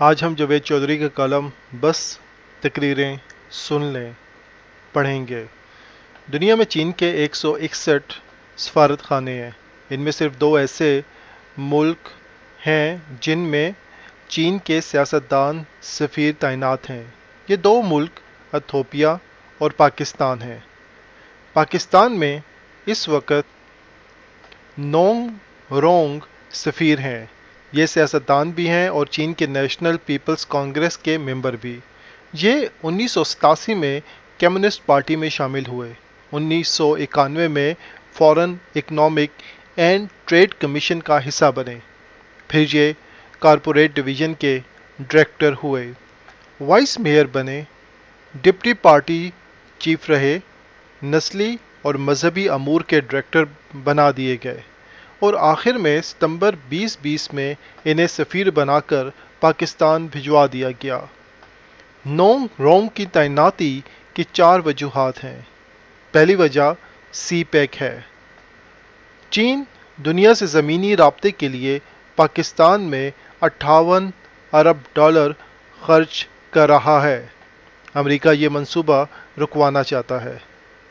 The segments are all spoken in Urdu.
آج ہم جاوید چودھری کا کالم بس تقریریں سن لیں پڑھیں گے۔ دنیا میں چین کے 161 سفارت خانے ہیں۔ ان میں صرف 2 ایسے ملک ہیں جن میں چین کے سیاستدان سفیر تعینات ہیں۔ یہ 2 ملک ایتھوپیا اور پاکستان ہیں۔ پاکستان میں اس وقت نونگ رونگ سفیر ہیں۔ یہ سیاستدان بھی ہیں اور چین کے نیشنل پیپلز کانگریس کے ممبر بھی۔ یہ 1987 میں کمیونسٹ پارٹی میں شامل ہوئے۔ 1991 میں foreign economic and trade commission کا حصہ بنے۔ پھر یہ کارپوریٹ ڈویژن کے ڈائریکٹر ہوئے، وائس میئر بنے، ڈپٹی پارٹی چیف رہے، نسلی اور مذہبی امور کے ڈائریکٹر بنا دیے گئے اور آخر میں ستمبر 2020 میں انہیں سفیر بنا کر پاکستان بھجوا دیا گیا۔ نونگ رونگ کی تعیناتی کی 4 وجوہات ہیں۔ پہلی وجہ سی پیک ہے۔ چین دنیا سے زمینی رابطے کے لیے پاکستان میں $58 ارب خرچ کر رہا ہے۔ امریکہ یہ منصوبہ رکوانا چاہتا ہے۔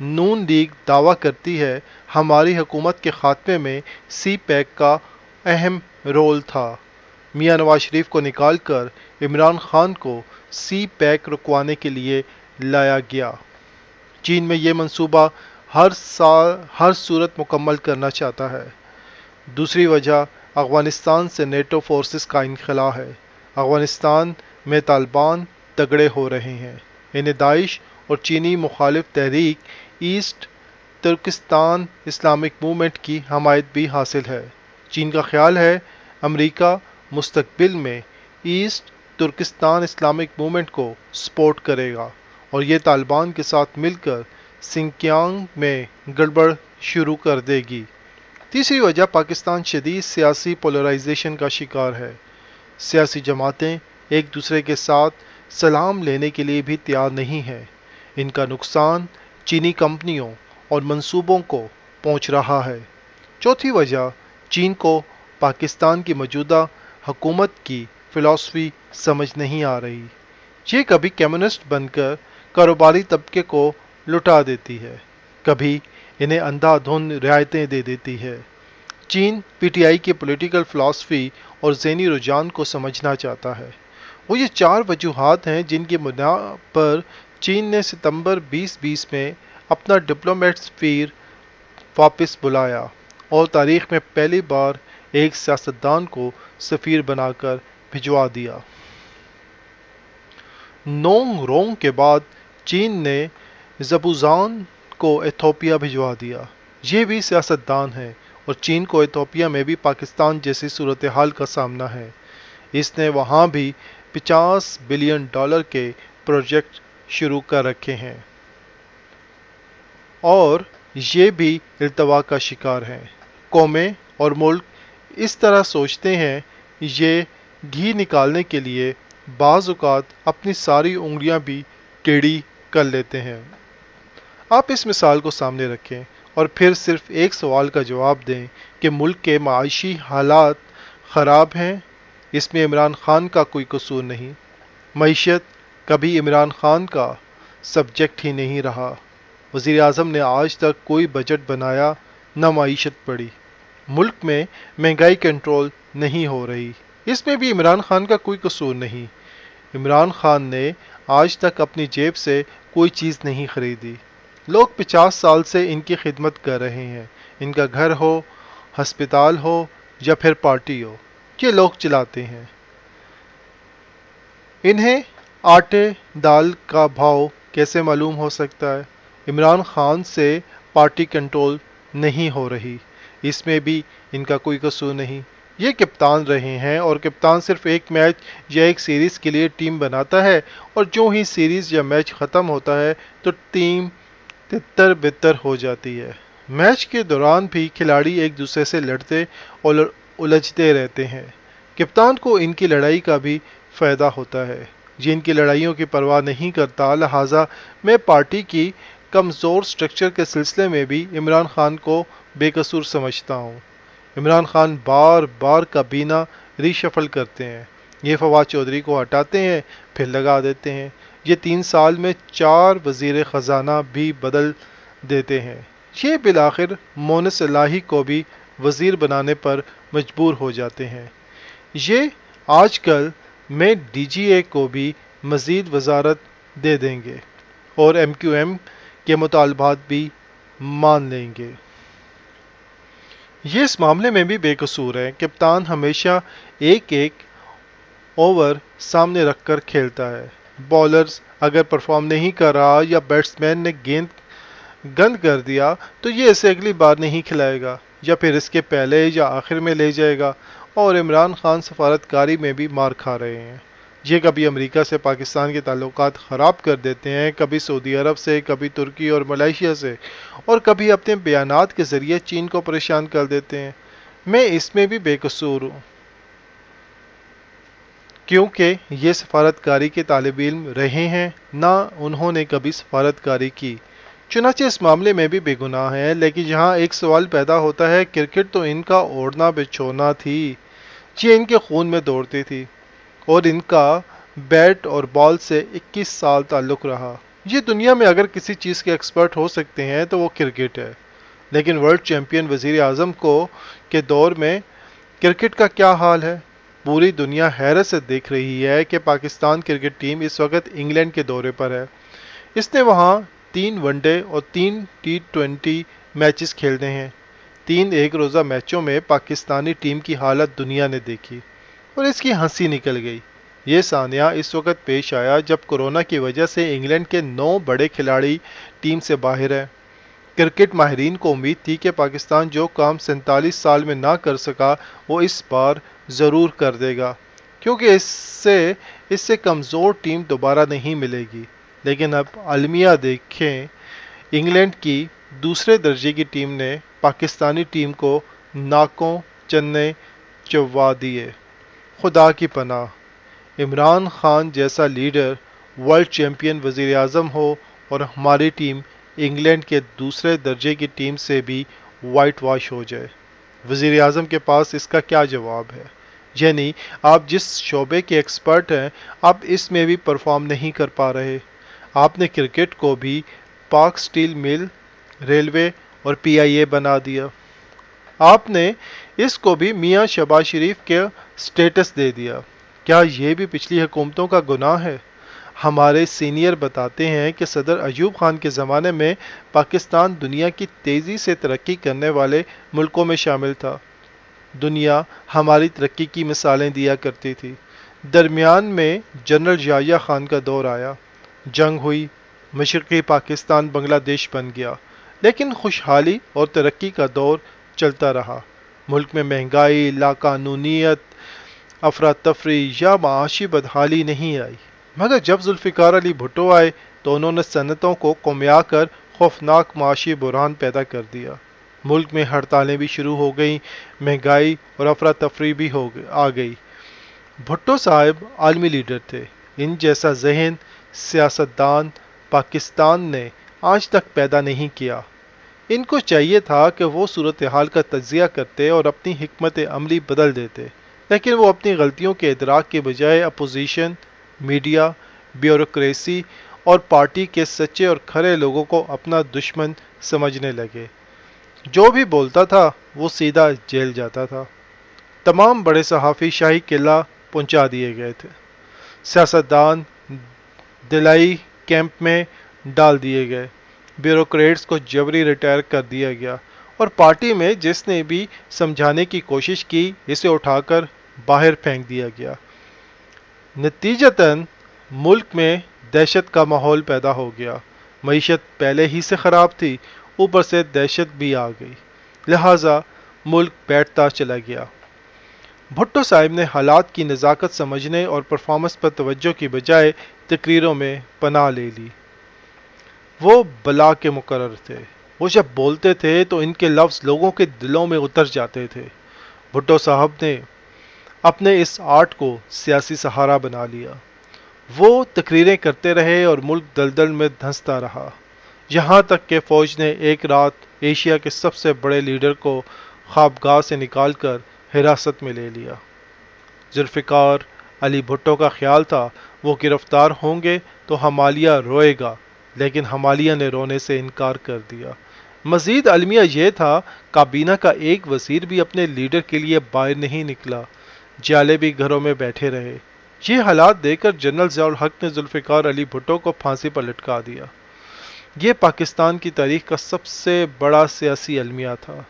نون لیگ دعویٰ کرتی ہے ہماری حکومت کے خاتمے میں سی پیک کا اہم رول تھا۔ میاں نواز شریف کو نکال کر عمران خان کو سی پیک رکوانے کے لیے لایا گیا۔ چین میں یہ منصوبہ ہر صورت مکمل کرنا چاہتا ہے۔ دوسری وجہ افغانستان سے نیٹو فورسز کا انخلاء ہے۔ افغانستان میں طالبان تگڑے ہو رہے ہیں۔ انہیں داعش اور چینی مخالف تحریک ایسٹ ترکستان اسلامک موومنٹ کی حمایت بھی حاصل ہے۔ چین کا خیال ہے امریکہ مستقبل میں ایسٹ ترکستان اسلامک موومنٹ کو سپورٹ کرے گا اور یہ طالبان کے ساتھ مل کر سنکیانگ میں گڑبڑ شروع کر دے گی۔ تیسری وجہ پاکستان شدید سیاسی پولرائزیشن کا شکار ہے۔ سیاسی جماعتیں ایک دوسرے کے ساتھ سلام لینے کے لیے بھی تیار نہیں ہیں۔ ان کا نقصان چینی کمپنیوں اور منصوبوں کو پہنچ رہا ہے۔ چوتھی وجہ چین کو پاکستان کی موجودہ حکومت کی فلسفی سمجھ نہیں آ رہی۔ یہ کبھی کمیونسٹ بن کر کاروباری طبقے کو لٹا دیتی ہے، کبھی انہیں اندھا دھند رعایتیں دے دیتی ہے۔ چین پی ٹی آئی کی پولیٹیکل فلسفی اور ذہنی رجحان کو سمجھنا چاہتا ہے۔ وہ یہ 4 وجوہات ہیں جن کی بنا پر چین نے ستمبر 2020 میں اپنا ڈپلومیٹ سفیر واپس بلایا اور تاریخ میں پہلی بار ایک سیاستدان کو سفیر بنا کر بھجوا دیا۔ نونگ رونگ کے بعد چین نے زبوزان کو ایتھوپیا بھجوا دیا۔ یہ بھی سیاستدان ہے اور چین کو ایتھوپیا میں بھی پاکستان جیسی صورتحال کا سامنا ہے۔ اس نے وہاں بھی $50 بلین کے پروجیکٹ شروع کر رکھے ہیں اور یہ بھی التوا کا شکار ہیں۔ قومیں اور ملک اس طرح سوچتے ہیں، یہ گھی نکالنے کے لیے بعض اوقات اپنی ساری انگلیاں بھی ٹیڑھی کر لیتے ہیں۔ آپ اس مثال کو سامنے رکھیں اور پھر صرف ایک سوال کا جواب دیں کہ ملک کے معاشی حالات خراب ہیں۔ اس میں عمران خان کا کوئی قصور نہیں۔ معیشت کبھی عمران خان کا سبجیکٹ ہی نہیں رہا۔ وزیر اعظم نے آج تک کوئی بجٹ بنایا نہ معیشت پڑی۔ ملک میں مہنگائی کنٹرول نہیں ہو رہی، اس میں بھی عمران خان کا کوئی قصور نہیں۔ عمران خان نے آج تک اپنی جیب سے کوئی چیز نہیں خریدی۔ لوگ 50 سال سے ان کی خدمت کر رہے ہیں۔ ان کا گھر ہو، ہسپتال ہو یا پھر پارٹی ہو، یہ لوگ چلاتے ہیں۔ انہیں آٹے دال کا بھاؤ کیسے معلوم ہو سکتا ہے؟ عمران خان سے پارٹی کنٹرول نہیں ہو رہی، اس میں بھی ان کا کوئی قصور نہیں۔ یہ کپتان رہے ہیں اور کپتان صرف ایک میچ یا ایک سیریز کے لیے ٹیم بناتا ہے اور جو ہی سیریز یا میچ ختم ہوتا ہے تو ٹیم تتر بتر ہو جاتی ہے۔ میچ کے دوران بھی کھلاڑی ایک دوسرے سے لڑتے اور الجھتے رہتے ہیں۔ کپتان کو ان کی لڑائی کا بھی فائدہ ہوتا ہے۔ یہ ان کی لڑائیوں کی پرواہ نہیں کرتا، لہٰذا میں پارٹی کی کمزور سٹرکچر کے سلسلے میں بھی عمران خان کو بے قصور سمجھتا ہوں۔ عمران خان بار بار کابینہ ری شفل کرتے ہیں یہ فواد چودھری کو ہٹاتے ہیں پھر لگا دیتے ہیں، یہ 3 سال میں 4 وزیر خزانہ بھی بدل دیتے ہیں، یہ بالآخر مونس الہی کو بھی وزیر بنانے پر مجبور ہو جاتے ہیں، یہ آج کل میں ڈی جی اے کو بھی مزید وزارت دے دیں گے اور ایم کیو ایم کے مطالبات بھی مان لیں گے۔ یہ اس معاملے میں بھی بے قصور ہے، کپتان ہمیشہ ایک ایک اوور سامنے رکھ کر کھیلتا ہے، بالرز اگر پرفارم نہیں کر رہا یا بیٹسمین نے گیند گند کر دیا تو یہ اسے اگلی بار نہیں کھلائے گا یا پھر اس کے پہلے یا آخر میں لے جائے گا، اور عمران خان سفارتکاری میں بھی مار کھا رہے ہیں، یہ کبھی امریکہ سے پاکستان کے تعلقات خراب کر دیتے ہیں، کبھی سعودی عرب سے، کبھی ترکی اور ملائیشیا سے، اور کبھی اپنے بیانات کے ذریعے چین کو پریشان کر دیتے ہیں۔ میں اس میں بھی بے قصور ہوں کیونکہ یہ سفارتکاری کے طالب علم رہے ہیں، نہ انہوں نے کبھی سفارتکاری کی، چنانچہ اس معاملے میں بھی بے گناہ ہیں۔ لیکن یہاں ایک سوال پیدا ہوتا ہے، کرکٹ تو ان کا اوڑھنا بچھونا تھی، یہ ان کے خون میں دوڑتی تھی، اور ان کا بیٹ اور بال سے 21 سال تعلق رہا، یہ دنیا میں اگر کسی چیز کے ایکسپرٹ ہو سکتے ہیں تو وہ کرکٹ ہے، لیکن ورلڈ چیمپئن وزیر اعظم کے دور میں کرکٹ کا کیا حال ہے؟ پوری دنیا حیرت سے دیکھ رہی ہے کہ پاکستان کرکٹ ٹیم اس وقت انگلینڈ کے دورے پر ہے، اس نے وہاں 3 ون ڈے اور 3 T20 میچز کھیلنے ہیں، 3 ایک روزہ میچوں میں پاکستانی ٹیم کی حالت دنیا نے دیکھی اور اس کی ہنسی نکل گئی۔ یہ سانحہ اس وقت پیش آیا جب کورونا کی وجہ سے انگلینڈ کے 9 بڑے کھلاڑی ٹیم سے باہر ہیں۔ کرکٹ ماہرین کو امید تھی کہ پاکستان جو کام 47 سال میں نہ کر سکا وہ اس بار ضرور کر دے گا، کیونکہ اس سے کمزور ٹیم دوبارہ نہیں ملے گی، لیکن اب المیہ دیکھیں، انگلینڈ کی دوسرے درجے کی ٹیم نے پاکستانی ٹیم کو ناکوں چنے چوا دیے۔ خدا کی پناہ، عمران خان جیسا لیڈر ورلڈ چیمپئن وزیر اعظم ہو اور ہماری ٹیم انگلینڈ کے دوسرے درجے کی ٹیم سے بھی وائٹ واش ہو جائے۔ وزیر اعظم کے پاس اس کا کیا جواب ہے؟ یعنی آپ جس شعبے کے ایکسپرٹ ہیں، آپ اس میں بھی پرفارم نہیں کر پا رہے۔ آپ نے کرکٹ کو بھی پاک سٹیل مل، ریلوے اور PIA بنا دیا۔ آپ نے اس کو بھی میاں شہباز شریف کے سٹیٹس دے دیا۔ کیا یہ بھی پچھلی حکومتوں کا گناہ ہے؟ ہمارے سینئر بتاتے ہیں کہ صدر ایوب خان کے زمانے میں پاکستان دنیا کی تیزی سے ترقی کرنے والے ملکوں میں شامل تھا، دنیا ہماری ترقی کی مثالیں دیا کرتی تھی۔ درمیان میں جنرل یحییٰ خان کا دور آیا، جنگ ہوئی، مشرقی پاکستان بنگلہ دیش بن گیا، لیکن خوشحالی اور ترقی کا دور چلتا رہا، ملک میں مہنگائی، لاقانونیت، افراتفری یا معاشی بدحالی نہیں آئی، مگر جب ذوالفقار علی بھٹو آئے تو انہوں نے صنعتوں کو قومیا کر خوفناک معاشی بحران پیدا کر دیا، ملک میں ہڑتالیں بھی شروع ہو گئیں، مہنگائی اور افراتفری بھی آ گئی۔ بھٹو صاحب عالمی لیڈر تھے، ان جیسا ذہن سیاستدان پاکستان نے آج تک پیدا نہیں کیا۔ ان کو چاہیے تھا کہ وہ صورتحال کا تجزیہ کرتے اور اپنی حکمت عملی بدل دیتے، لیکن وہ اپنی غلطیوں کے ادراک کے بجائے اپوزیشن، میڈیا، بیوروکریسی اور پارٹی کے سچے اور کھرے لوگوں کو اپنا دشمن سمجھنے لگے۔ جو بھی بولتا تھا وہ سیدھا جیل جاتا تھا۔ تمام بڑے صحافی شاہی قلعہ پہنچا دیے گئے تھے، سیاستدان دلائی کیمپ میں ڈال دیے گئے، بیوروکریٹس کو جبری ریٹائر کر دیا گیا، اور پارٹی میں جس نے بھی سمجھانے کی کوشش کی اسے اٹھا کر باہر پھینک دیا گیا۔ نتیجتاً ملک میں دہشت کا ماحول پیدا ہو گیا، معیشت پہلے ہی سے خراب تھی، اوپر سے دہشت بھی آ گئی، لہٰذا ملک بیٹھتا چلا گیا۔ بھٹو صاحب نے حالات کی نزاکت سمجھنے اور پرفارمنس پر توجہ کی بجائے تقریروں میں پناہ لے لی۔ وہ بلا کے مقرر تھے، وہ جب بولتے تھے تو ان کے لفظ لوگوں کے دلوں میں اتر جاتے تھے۔ بھٹو صاحب نے اپنے اس آرٹ کو سیاسی سہارا بنا لیا، وہ تقریریں کرتے رہے اور ملک دلدل میں دھنستا رہا، یہاں تک کہ فوج نے ایک رات ایشیا کے سب سے بڑے لیڈر کو خوابگاہ سے نکال کر حراست میں لے لیا۔ ذوالفقار علی بھٹو کا خیال تھا وہ گرفتار ہوں گے تو ہمالیہ روئے گا، لیکن ہمالیہ نے رونے سے انکار کر دیا۔ مزید المیہ یہ تھا، کابینہ کا ایک وزیر بھی اپنے لیڈر کے لیے باہر نہیں نکلا، جیالے بھی گھروں میں بیٹھے رہے۔ یہ حالات دیکھ کر جنرل ضیاء الحق نے ذوالفقار علی بھٹو کو پھانسی پر لٹکا دیا۔ یہ پاکستان کی تاریخ کا سب سے بڑا سیاسی المیہ تھا،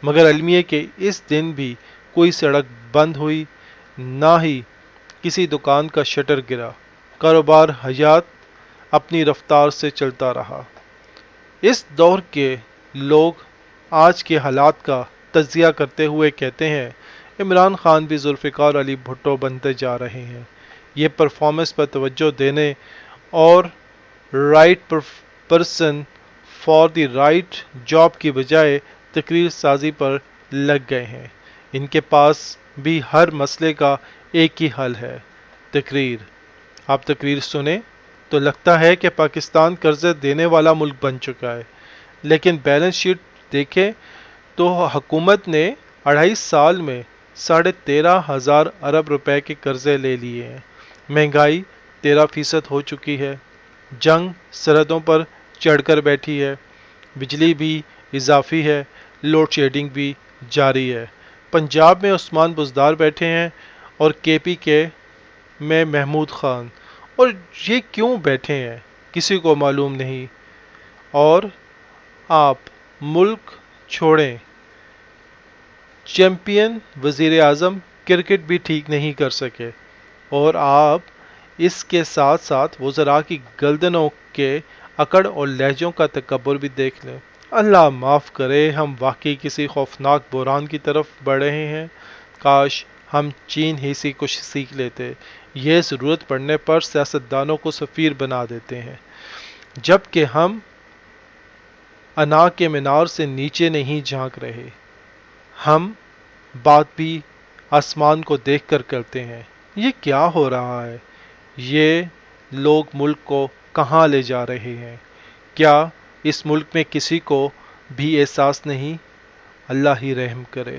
مگر المیے کے اس دن بھی کوئی سڑک بند ہوئی، نہ ہی کسی دکان کا شٹر گرا، کاروبار حیات اپنی رفتار سے چلتا رہا۔ اس دور کے لوگ آج کے حالات کا تجزیہ کرتے ہوئے کہتے ہیں، عمران خان بھی ذوالفقار علی بھٹو بنتے جا رہے ہیں۔ یہ پرفارمنس پر توجہ دینے اور right person for the right job کی بجائے تقریر سازی پر لگ گئے ہیں۔ ان کے پاس بھی ہر مسئلے کا ایک ہی حل ہے، تقریر۔ آپ تقریر سنیں تو لگتا ہے کہ پاکستان قرضے دینے والا ملک بن چکا ہے، لیکن بیلنس شیٹ دیکھیں تو حکومت نے 2.5 سال میں 13,500 ارب روپے کے قرضے لے لیے ہیں، مہنگائی 13% ہو چکی ہے، جنگ سرحدوں پر چڑھ کر بیٹھی ہے، بجلی بھی اضافی ہے، لوڈ شیڈنگ بھی جاری ہے۔ پنجاب میں عثمان بزدار بیٹھے ہیں اور کے پی کے میں محمود خان، اور یہ کیوں بیٹھے ہیں کسی کو معلوم نہیں۔ اور آپ ملک چھوڑیں، چیمپئن وزیر اعظم کرکٹ بھی ٹھیک نہیں کر سکے، اور آپ اس کے ساتھ ساتھ وزراء کی گردنوں کے اکڑ اور لہجوں کا تکبر بھی دیکھ لیں۔ اللہ معاف کرے، ہم واقعی کسی خوفناک بحران کی طرف بڑھ رہے ہیں۔ کاش ہم چین ہی سے کچھ سیکھ لیتے۔ یہ ضرورت پڑنے پر سیاستدانوں کو سفیر بنا دیتے ہیں، جبکہ ہم انا کے مینار سے نیچے نہیں جھانک رہے۔ ہم بات بھی آسمان کو دیکھ کر کرتے ہیں۔ یہ کیا ہو رہا ہے؟ یہ لوگ ملک کو کہاں لے جا رہے ہیں؟ کیا اس ملک میں کسی کو بھی احساس نہیں؟ اللہ ہی رحم کرے۔